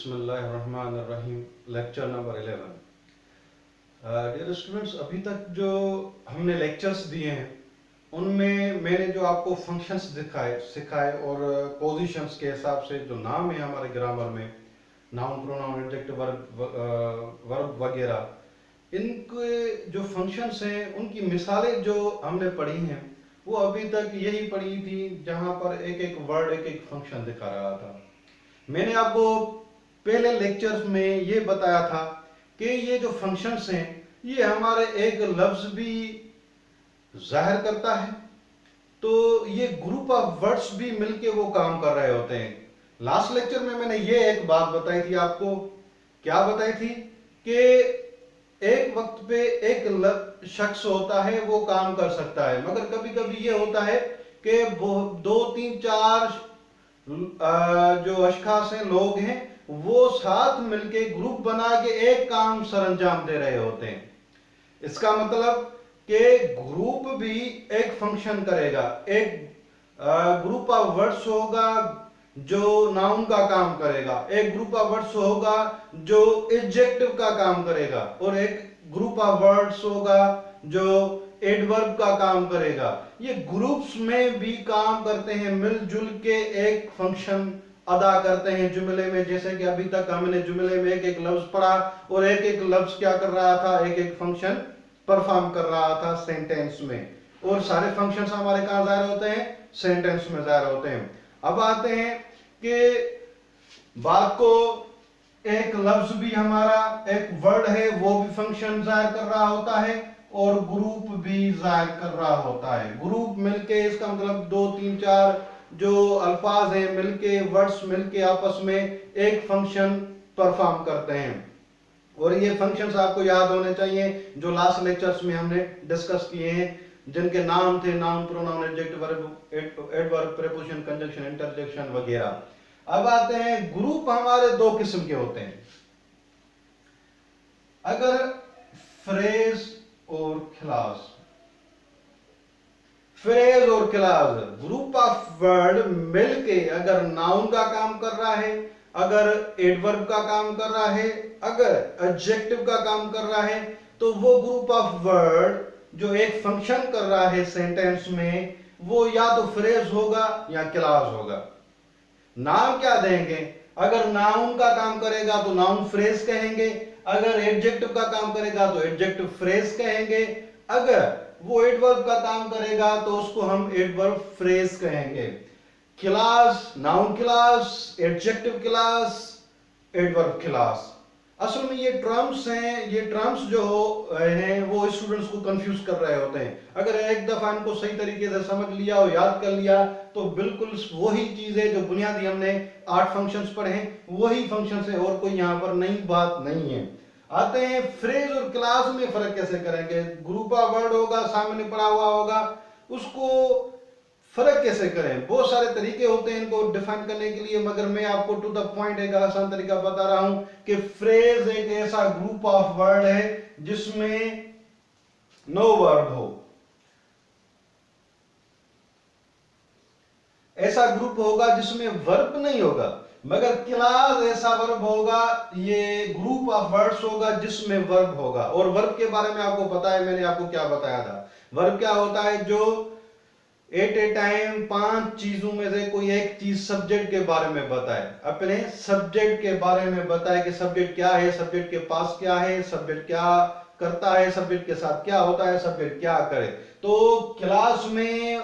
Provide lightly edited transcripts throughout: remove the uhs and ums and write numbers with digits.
बिस्मिल्लाहिर्रहमानिर्रहीम। Lecture number 11। Dear students, अभी तक जो हमने लेक्चर्स दिए हैं उनमें मैंने जो आपको फंक्शंस सिखाए और पोजीशंस के हिसाब से जो नाम है हमारे ग्रामर में, नाउन, प्रोनाउन, एडजेक्टिव, वर्ब वगैरह, इनके जो फंक्शंस हैं उनकी मिसालें जो हमने पढ़ी हैं वो अभी तक यही पढ़ी थी जहां पर एक एक वर्ड एक एक फंक्शन दिखा रहा था। मैंने आपको पहले लेक्चर्स में ये बताया था कि ये जो फंक्शंस हैं ये हमारे एक लफ्ज भी जाहिर करता है, तो ये ग्रुप ऑफ वर्ड्स भी मिलके वो काम कर रहे होते हैं। लास्ट लेक्चर में मैंने ये एक बात बताई थी आपको, क्या बताई थी कि एक वक्त पे एक शख्स होता है वो काम कर सकता है, मगर कभी कभी ये होता है कि दो तीन चार जो अशखास हैं, लोग हैं, वो साथ मिलके ग्रुप बना के एक काम सरंजाम दे रहे होते हैं। इसका मतलब कि ग्रुप भी एक फंक्शन करेगा, एक ग्रुप ऑफ वर्ड्स होगा जो नाउन का काम करेगा, एक ग्रुप ऑफ वर्ड्स होगा जो एडजेक्टिव का काम करेगा, और एक ग्रुप ऑफ वर्ड्स होगा जो एडवर्ब का काम करेगा। ये ग्रुप्स में भी काम करते हैं, मिलजुल के एक फंक्शन अदा करते हैं जुमले में। जैसे कि अभी तक हमने जुमले में एक एक लफ्ज पढ़ा और एक एक लफ्ज क्या कर रहा था, एक एक फंक्शन परफॉर्म कर रहा था सेंटेंस में, और सारे फंक्शंस हमारे कहां जाहिर होते हैं, सेंटेंस में जाहिर होते हैं। अब आते हैं कि बात को, एक लफ्ज भी हमारा एक वर्ड है वो भी फंक्शन जाहिर कर रहा होता है और ग्रुप भी जाहिर कर रहा होता है। ग्रुप मिलके, इसका मतलब दो तीन चार जो अल्फाज हैं मिलके, वर्ड्स मिलके आपस में एक फंक्शन परफॉर्म करते हैं। और ये फंक्शंस आपको याद होने चाहिए जो लास्ट लेक्चर्स में हमने डिस्कस किए हैं, जिनके नाम थे noun, pronoun, adjective, adverb, preposition, conjunction, interjection वगैरह। अब आते हैं, ग्रुप हमारे दो किस्म के होते हैं। अगर फ्रेज और क्लास, फ्रेज और क्लास, ग्रुप ऑफ वर्ड मिलके अगर नाउन का काम कर रहा है, अगर एडवर्ब का काम कर रहा है, अगर एडजेक्टिव का काम कर रहा है, तो वो ग्रुप ऑफ वर्ड जो एक फंक्शन कर रहा है सेंटेंस में, वो या तो फ्रेज होगा या क्लास होगा। नाम क्या देंगे? अगर नाउन का काम करेगा तो नाउन फ्रेज कहेंगे, अगर एडजेक्टिव का काम करेगा तो एडजेक्टिव फ्रेज कहेंगे, अगर वो एडवर्ब का काम करेगा तो उसको हम एडवर्ब फ्रेज कहेंगे। Class, noun class, adjective class, adverb class. असल में ये टर्म्स हैं, ये टर्म्स जो हैं वो स्टूडेंट्स को कंफ्यूज कर रहे होते हैं। अगर एक दफा इनको सही तरीके से समझ लिया और याद कर लिया तो बिल्कुल वही चीज है जो बुनियादी हमने 8 फंक्शंस पढ़े हैं, वही फंक्शंस है, और कोई यहाँ पर नई बात नहीं है। आते हैं फ्रेज और क्लास में फर्क कैसे करेंगे। ग्रुप ऑफ वर्ड होगा, सामने पढ़ा हुआ होगा, उसको फर्क कैसे करें। बहुत सारे तरीके होते हैं इनको डिफाइन करने के लिए, मगर मैं आपको टू द पॉइंट एक आसान तरीका बता रहा हूं कि फ्रेज एक ऐसा ग्रुप ऑफ वर्ड है जिसमें नो वर्ब हो। ऐसा ग्रुप होगा जिसमें वर्ब नहीं होगा, मगर क्लास ऐसा वर्ब होगा, ये ग्रुप ऑफ वर्ड्स होगा जिसमें वर्ब होगा। और वर्ब के बारे में आपको पता है, मैंने आपको क्या बताया था। वर्ब क्या होता है? जो एट ए टाइम 5 चीजों में से कोई एक चीज सब्जेक्ट के बारे में बताए, अपने सब्जेक्ट के बारे में बताए कि सब्जेक्ट क्या है, सब्जेक्ट के पास क्या है, सब्जेक्ट क्या करता है, सब्जेक्ट के साथ क्या होता है, सब्जेक्ट क्या करे। तो क्लास में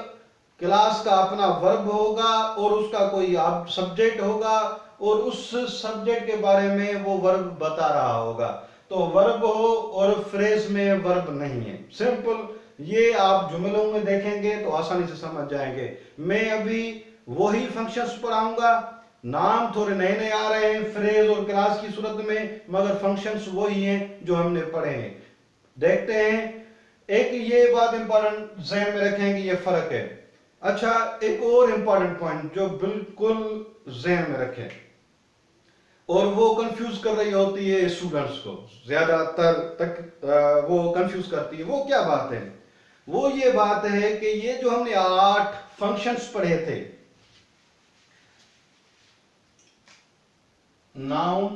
क्लास का अपना वर्ब होगा और उसका कोई सब्जेक्ट होगा, और उस सब्जेक्ट के बारे में वो वर्ब बता रहा होगा। तो वर्ब हो, और फ्रेज में वर्ब नहीं है। सिंपल, ये आप जुमलों में देखेंगे तो आसानी से समझ जाएंगे। मैं अभी वही फंक्शंस पढ़ाऊंगा, नाम थोड़े नए नए आ रहे हैं फ्रेज और क्लास की सूरत में, मगर फंक्शंस वही हैं जो हमने पढ़े हैं। देखते हैं, एक ये बात इंपॉर्टेंट ध्यान में रखें कि ये फर्क है। अच्छा, एक और इंपॉर्टेंट पॉइंट जो बिल्कुल ध्यान में रखें, और वो कंफ्यूज कर रही होती है स्टूडेंट्स को, ज्यादातर तक वो कंफ्यूज करती है। वो क्या बात है? वो ये बात है कि ये जो हमने 8 फंक्शंस पढ़े थे, noun,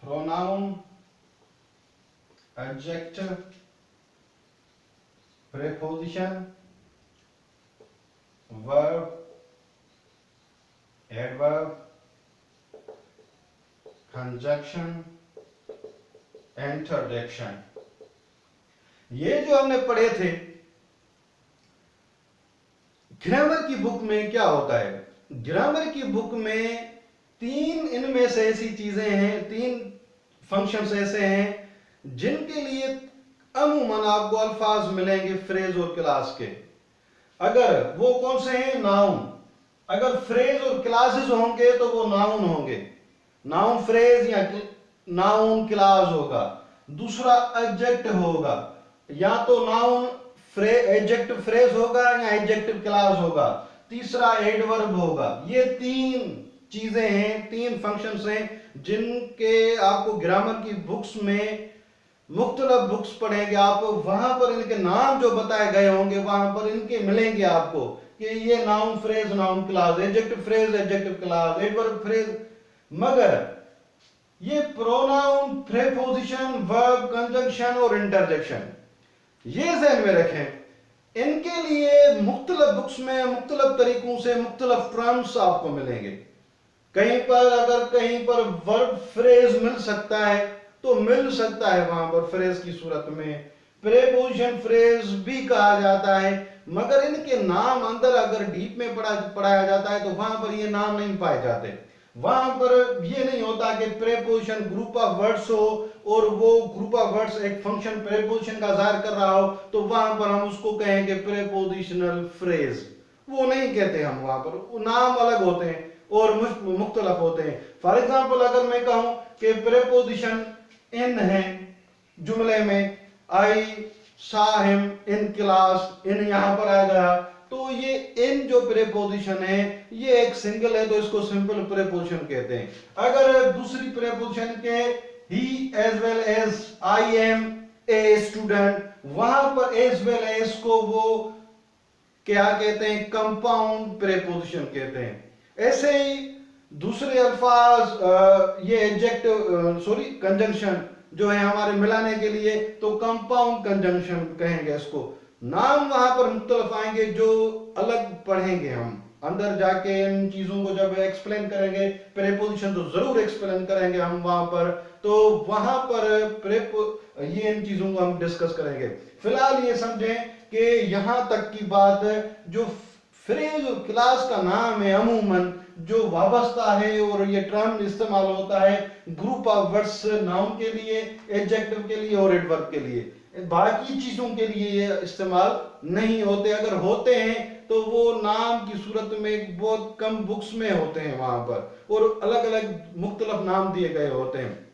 pronoun, adjective, preposition, verb, adverb, conjunction, interjection. ये जो हमने पढ़े थे, ग्रामर की बुक में क्या होता है, ग्रामर की बुक में तीन इनमें से ऐसी चीजें हैं, तीन फंक्शंस ऐसे हैं जिनके लिए अमूमन आपको अल्फाज मिलेंगे फ्रेज और क्लास के। अगर वो कौन से हैं, नाउन, अगर फ्रेज और क्लासेस होंगे तो वो नाउन होंगे, नाउन फ्रेज या नाउन क्लास होगा। दूसरा एडजेक्टिव होगा, या तो नाउन एडजेक्टिव फ्रेज होगा या एडजेक्टिव क्लास होगा। तीसरा एडवर्ब होगा। ये तीन चीजें हैं, तीन फंक्शंस हैं जिनके आपको ग्रामर की बुक्स में, मुख्तलिफ बुक्स पढ़ेंगे आप, वहां पर इनके नाम जो बताए गए होंगे वहां पर इनके मिलेंगे आपको कि ये noun phrase noun class, adjective phrase adjective class, adverb phrase. मगर ये प्रोनाउन, प्रीपोजिशन, वर्ब, कंजंक्शन और इंटरजेक्शन, ये ध्यान में रखें, इनके लिए मुख्तलिफ बुक्स में मुख्तलिफ तरीकों से मुख्तलिफ टर्म्स आपको मिलेंगे। कहीं पर अगर कहीं पर वर्ब फ्रेज मिल सकता है तो मिल सकता है वहां पर फ्रेज की सूरत में, प्रीपोजिशन फ्रेज भी कहा जाता है, मगर इनके नाम अंदर अगर डीप में पढ़ाया जाता है तो वहां पर ये नाम नहीं पाए जाते। वहां पर ये नहीं होता कि प्रीपोजिशन ग्रुप ऑफ वर्ड्स हो और वो ग्रुप ऑफ वर्ड्स एक फंक्शन प्रीपोजिशन का जाहिर कर रहा हो तो वहां पर हम उसको कहेंगे प्रीपोजिशनल फ्रेज। वो नहीं कहते हम, वहां पर वो नाम अलग होते हैं और मुख्तलिफ होते हैं। फॉर एग्जाम्पल अगर मैं कहूं कि प्रीपोजिशन इन है जुमले में, आई सा हिम इन क्लास, इन यहां पर आ गया, तो ये इन जो प्रीपोजिशन है ये एक सिंगल है तो इसको सिंपल प्रीपोजिशन कहते हैं। अगर दूसरी प्रीपोजिशन के ही as well as I am a student, वहां पर एज वेल एज को वो क्या कहते हैं, कंपाउंड प्रीपोजिशन कहते हैं। ऐसे ही दूसरे अल्फाज, ये एडजेक्टिव सॉरी कंजंक्शन जो है हमारे मिलाने के लिए, तो कंपाउंड कंजंक्शन कहेंगे इसको। नाम वहां पर मुख्तलिफ आएंगे जो अलग पढ़ेंगे हम, अंदर जाके इन चीजों को जब एक्सप्लेन करेंगे, प्रीपोजिशन तो जरूर एक्सप्लेन करेंगे हम वहां पर, तो वहां पर ये इन चीजों को हम डिस्कस करेंगे। फिलहाल ये समझें कि यहां तक की बात, जो फ्रेज और क्लास का नाम है अमूमन जो वाबस्ता है और ये टर्म इस्तेमाल होता है ग्रुप ऑफ वर्ड्स, नाउन के लिए, एडजेक्टिव के लिए और एडवर्ब के लिए, बाकी चीजों के लिए ये इस्तेमाल नहीं होते। अगर होते हैं तो वो नाम की सूरत में बहुत कम बुक्स में होते हैं वहां पर, और अलग अलग मुख्तलिफ नाम दिए गए होते हैं,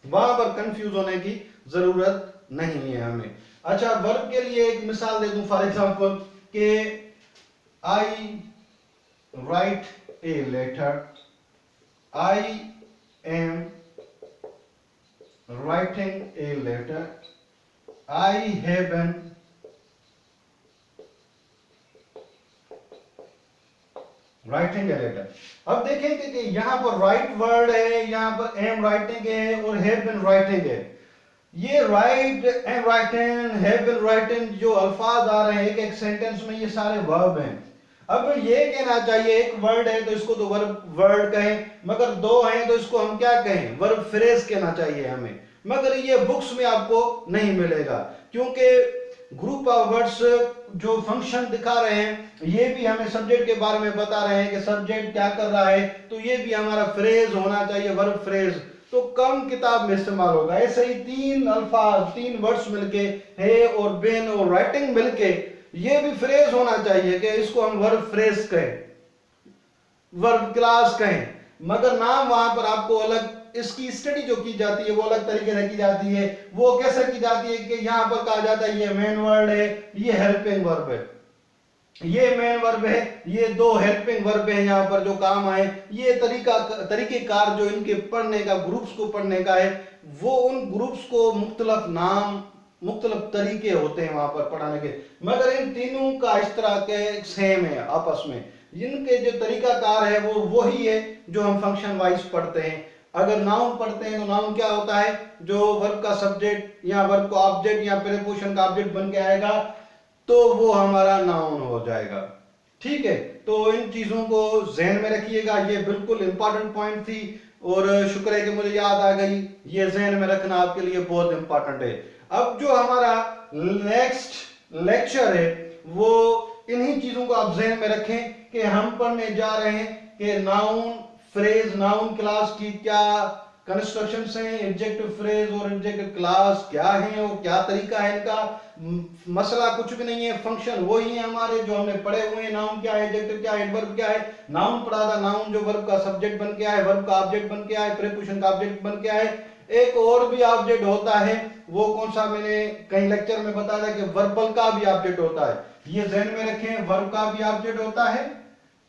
वहां पर कंफ्यूज होने की जरूरत नहीं है हमें। अच्छा, वर्ब के लिए एक मिसाल दे दूं, फॉर एग्जांपल कि आई right a letter, I am writing a letter, I have been writing a letter। अब देखेंगे कि यहां पर राइट वर्ड है, यहां पर am writing है और have been writing है। ये right, am writing, have been writing जो अल्फाज आ रहे हैं एक सेंटेंस में, ये सारे वर्ब हैं। अब ये कहना चाहिए एक वर्ड है तो इसको तो वर्ब वर्ड कहें, मगर दो हैं तो इसको हम क्या कहें, वर्ब फ्रेज कहना चाहिए हमें, मगर ये बुक्स में आपको नहीं मिलेगा क्योंकि ग्रुप ऑफ वर्ड्स जो फंक्शन दिखा रहे हैं ये भी हमें सब्जेक्ट के बारे में बता रहे हैं कि सब्जेक्ट क्या कर रहा है, तो ये भी हमारा फ्रेज होना चाहिए, वर्ब फ्रेज, तो कम किताब में इस्तेमाल होगा। ऐसे ही तीन अल्फाज, तीन वर्ड्स मिलके, है और बेन और राइटिंग मिलके, ये भी फ्रेज होना चाहिए कि इसको हम वर्ब फ्रेज कहें, वर्ब क्लास कहें, मगर नाम वहां पर आपको अलग, इसकी स्टडी जो की जाती है वो अलग तरीके से की जाती है। वो कैसे की जाती है कि यहां पर कहा जाता है ये मेन वर्ड है, ये हेल्पिंग वर्ब है, ये मेन वर्ब है, ये दो हेल्पिंग वर्ब है यहाँ पर जो काम आए। ये तरीकेकार जो इनके पढ़ने का, ग्रुप्स को पढ़ने का है, वो उन ग्रुप्स को मुख्तलिफ नाम, मुख्तलिफ तरीके होते हैं वहां पर पढ़ाने के, मगर इन तीनों का इस तरह के सेम है आपस में। इनके जो तरीकाकार है वो वही है जो हम फंक्शन वाइज पढ़ते हैं। अगर नाउन पढ़ते हैं तो नाउन क्या होता है, जो वर्ब का सब्जेक्ट या वर्ब का ऑब्जेक्ट या प्रीपोजिशन का ऑब्जेक्ट बन के आएगा तो वो हमारा नाउन हो जाएगा। ठीक है, तो इन चीजों को जहन में रखिएगा, ये बिल्कुल इंपॉर्टेंट पॉइंट थी और शुक्र है कि मुझे याद आ गई, ये जहन में रखना आपके लिए बहुत इंपॉर्टेंट है। अब जो हमारा नेक्स्ट लेक्चर है वो इन्हीं चीजों को आप जहन में रखें कि हम पढ़ने जा रहे हैं कि नाउन फ्रेज, नाउन क्लास की क्या कंस्ट्रक्शंस हैं, एडजेक्टिव फ्रेज और एडजेक्टिव क्लास क्या है और क्या तरीका है इनका। मसला कुछ भी नहीं है, फंक्शन वही है हमारे जो हमने पढ़े हुए हैं। नाउन क्या है, एडजेक्टिव क्या है, एडवर्ब क्या है। नाउन पढ़ा था, नाउन जो वर्ब का सब्जेक्ट बन के आए, वर्ब का ऑब्जेक्ट बन के आए, प्रीपोजिशन का ऑब्जेक्ट बन के आए। एक और भी ऑब्जेक्ट होता है, वो कौन सा, मैंने कई लेक्चर में बताया था कि वर्बल का भी ऑब्जेक्ट होता है। ये ध्यान में रखें, वर्ब का भी ऑब्जेक्ट होता है,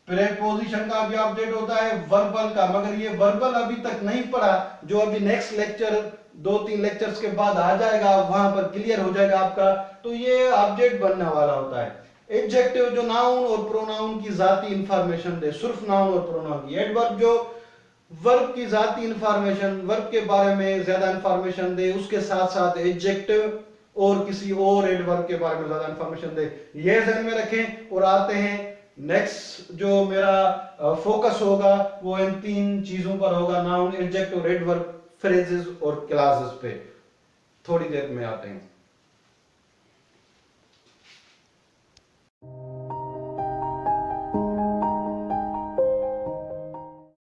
प्रीपोजिशन का भी ऑब्जेक्ट होता है, वर्बल का। मगर ये वर्बल अभी तक नहीं पढ़ा, जो अभी नेक्स्ट लेक्चर 2-3 लेक्चर्स के बाद आ जाएगा, वहां पर क्लियर हो जाएगा आपका। तो ये ऑब्जेक्ट बनने वाला होता है। एडजेक्टिव जो नाउन और प्रोनाउन की जाती इंफॉर्मेशन दे, सिर्फ नाउन और प्रोनाउन की। एडवर्ब जो वर्ब की जाती इंफॉर्मेशन, वर्ब के बारे में ज्यादा इंफॉर्मेशन दे, उसके साथ साथ एडजेक्टिव और किसी और एडवर्ब के बारे में ज्यादा इंफॉर्मेशन दे। ये ध्यान में रखें। और आते हैं नेक्स्ट, जो मेरा फोकस होगा वो इन 3 चीजों पर होगा, नाउन, एडजेक्टिव और एडवर्ब, फ्रेजेस और क्लासेस पे। थोड़ी देर में आते हैं।